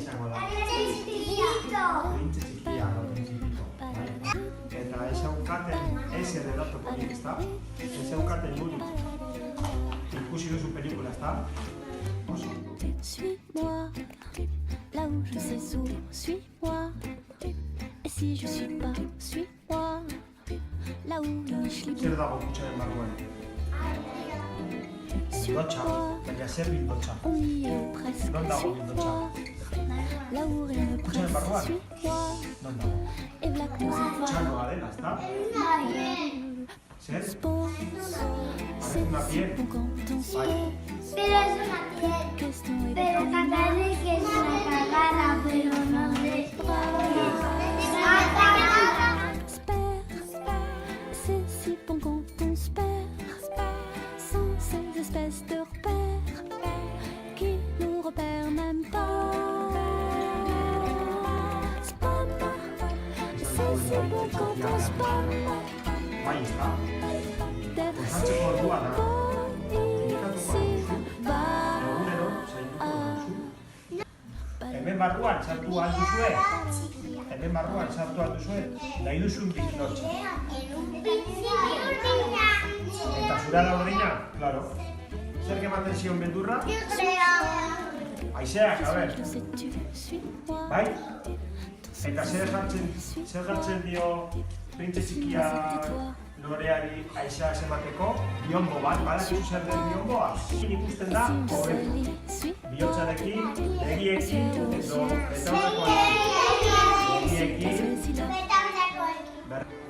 izango da? Principito. Printze txikia, no, principito. Bai. Eta ez eukaten, ez erredato polik, ezta? Ez eukaten burutik. Ikusi duzu pelikula, ezta? Oso. Suis-moi, là où je sais où, suis-moi. Et si je suis pas, suis-moi, là où il schlipp. Zer dago kutxaren barruan? Bildotxa, baina zer bildotxa? On y est presque, Non dago suis-moi. bildotxa? Là où rien ne Kutxaren presse, barruan? suis-moi. Non dago? Et v'là que nous y Txanoa dela, ezta? Zer? c'est Una si piel. bon quand on se Bai. Pero es una piel. question et Pero cantarle que es una cagada, pero no es c'est si bon quand on se perd, sans ces espèces de repères qui nous repèrent même pas. Spam, c'est si bon quand on se perd, Bai, ezta? d'être si Gozatzeko ordua da. bon ici, va. Egunero, zaituko duzu. Hemen barruan sartu ahal duzue? Hemen barruan sartu ahal duzue? Nahi duzun bildotxa. Eta zura da urdina? Claro. Zer ematen zion beldurra? Aizeak, a ber. Je sais tu suis-moi. Bai? Eta zer jartzen dio printze txikia loreari aizeak emateko? Biombo bat, badakizu zer den biomboa? Ikusten da, horretu. Bihotzarekin, begiekin, edo begiekin,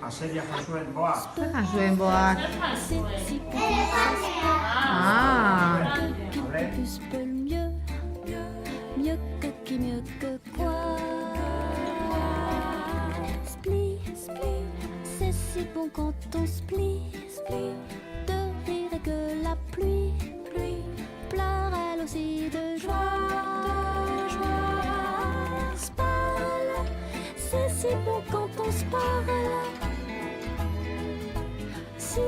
aseria jasuen boa. Zer jan zuen boak? Ah, Vale? Plus peut le mieux, mieux que qui, mieux que quoi. Split, c'est si bon quand on split, de rire et que la pluie, pleure elle aussi de joie. Spal, c'est si bon quand on se parle. Si